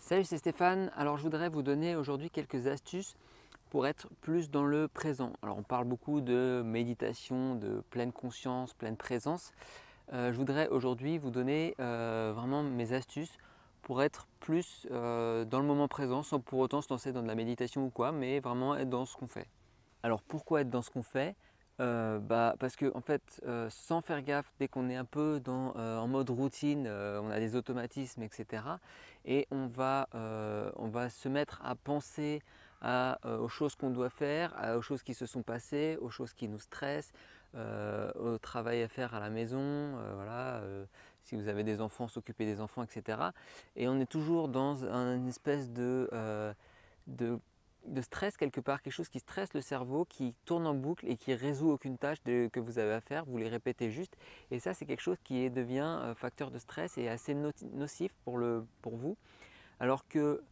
Salut, c'est Stéphane. Alors je voudrais vous donner aujourd'hui quelques astuces pour être plus dans le présent. Alors on parle beaucoup de méditation, de pleine conscience, pleine présence. Je voudrais aujourd'hui vous donner vraiment mes astuces pour être plus dans le moment présent sans pour autant se lancer dans de la méditation ou quoi, mais vraiment être dans ce qu'on fait. Alors pourquoi être dans ce qu'on fait? Parce que en fait, sans faire gaffe, dès qu'on est un peu en mode routine, on a des automatismes, etc. Et on va se mettre à penser aux choses qu'on doit faire, aux choses qui se sont passées, aux choses qui nous stressent, au travail à faire à la maison, voilà, si vous avez des enfants, s'occuper des enfants, etc. Et on est toujours dans une espèce de de stress quelque part, quelque chose qui stresse le cerveau, qui tourne en boucle et qui résout aucune tâche que vous avez à faire, vous les répétez juste. Et ça, c'est quelque chose qui devient facteur de stress et assez nocif pour vous. Alors que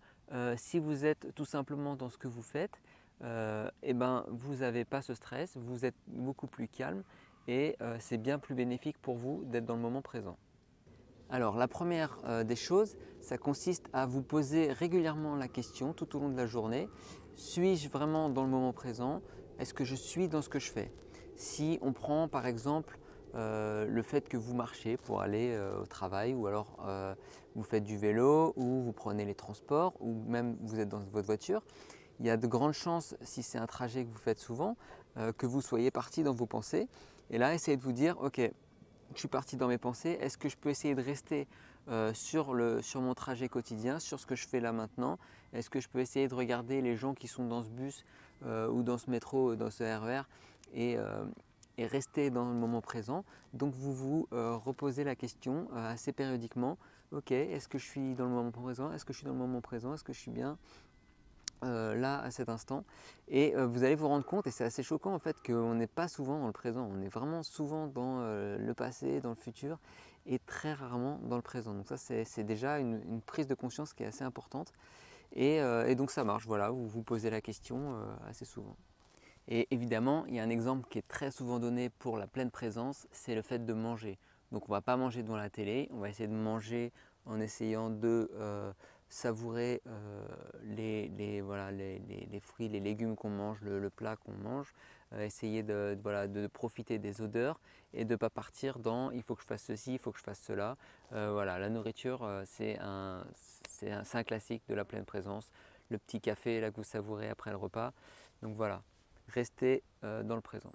si vous êtes tout simplement dans ce que vous faites, eh ben, vous n'avez pas ce stress, vous êtes beaucoup plus calme et c'est bien plus bénéfique pour vous d'être dans le moment présent. Alors la première des choses, ça consiste à vous poser régulièrement la question tout au long de la journée, suis-je vraiment dans le moment présent? Est-ce que je suis dans ce que je fais? Si on prend par exemple le fait que vous marchez pour aller au travail ou alors vous faites du vélo ou vous prenez les transports ou même vous êtes dans votre voiture, il y a de grandes chances, si c'est un trajet que vous faites souvent, que vous soyez parti dans vos pensées. Et là, essayez de vous dire, ok, je suis parti dans mes pensées, est-ce que je peux essayer de rester sur mon trajet quotidien, sur ce que je fais là maintenant? Est-ce que je peux essayer de regarder les gens qui sont dans ce bus ou dans ce métro, dans ce RER et rester dans le moment présent? Donc vous vous reposez la question assez périodiquement, ok, est-ce que je suis dans le moment présent? Est-ce que je suis dans le moment présent? Est-ce que je suis bien là à cet instant? Et vous allez vous rendre compte, et c'est assez choquant en fait, qu'on n'est pas souvent dans le présent, on est vraiment souvent dans le passé, dans le futur et très rarement dans le présent. Donc ça, c'est déjà une prise de conscience qui est assez importante et donc ça marche, voilà, vous vous posez la question assez souvent. Et évidemment, il y a un exemple qui est très souvent donné pour la pleine présence, c'est le fait de manger. Donc on ne va pas manger devant la télé, on va essayer de manger en essayant de savourer voilà, les fruits, les légumes qu'on mange, le plat qu'on mange, essayer voilà, de profiter des odeurs et de ne pas partir dans il faut que je fasse ceci, il faut que je fasse cela. Voilà, la nourriture, c'est un classique de la pleine présence. Le petit café là que vous savourez après le repas. Donc voilà, rester dans le présent.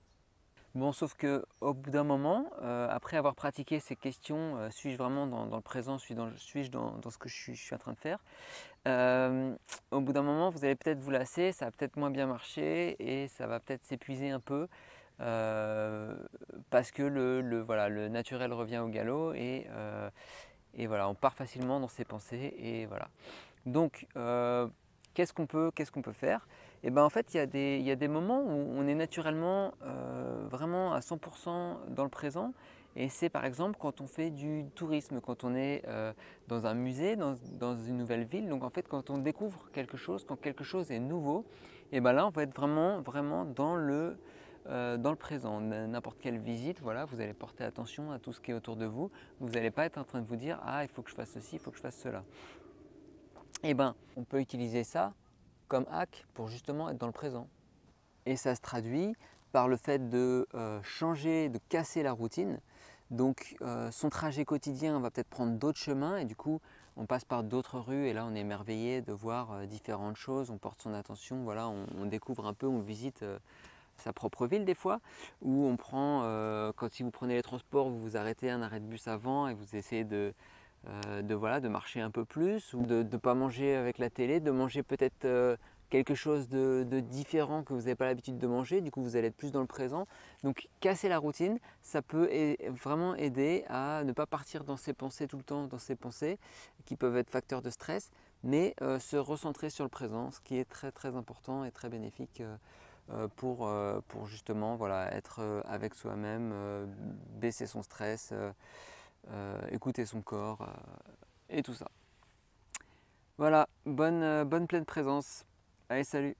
Bon, sauf qu'au bout d'un moment, après avoir pratiqué ces questions, suis-je vraiment dans le présent, suis-je dans ce que je suis en train de faire, au bout d'un moment, vous allez peut-être vous lasser, ça va peut-être moins bien marcher et ça va peut-être s'épuiser un peu parce que voilà, le naturel revient au galop et voilà, on part facilement dans ses pensées et voilà. Donc, qu'est-ce qu'on peut faire? Et ben, en fait, il y a des moments où on est naturellement vraiment à 100% dans le présent. Et c'est par exemple quand on fait du tourisme, quand on est dans un musée, dans une nouvelle ville. Donc en fait, quand on découvre quelque chose, quand quelque chose est nouveau, et ben là, on va être vraiment, vraiment dans le présent. N'importe quelle visite, voilà, vous allez porter attention à tout ce qui est autour de vous. Vous n'allez pas être en train de vous dire, ah, il faut que je fasse ceci, il faut que je fasse cela. Eh ben, on peut utiliser ça comme hack pour justement être dans le présent. Et ça se traduit par le fait de changer, de casser la routine. Donc son trajet quotidien va peut-être prendre d'autres chemins et du coup on passe par d'autres rues et là on est émerveillé de voir différentes choses, on porte son attention, voilà, on découvre un peu, on visite sa propre ville des fois, où on prend, si vous prenez les transports, vous vous arrêtez à un arrêt de bus avant et vous essayez voilà, de marcher un peu plus ou de ne pas manger avec la télé, de manger peut-être quelque chose de différent que vous n'avez pas l'habitude de manger, du coup vous allez être plus dans le présent. Donc casser la routine, ça peut vraiment aider à ne pas partir dans ses pensées tout le temps, dans ses pensées qui peuvent être facteurs de stress, mais se recentrer sur le présent, ce qui est très très important et très bénéfique pour justement voilà, être avec soi-même, baisser son stress, écouter son corps et tout ça. Voilà, bonne pleine présence. Allez, salut!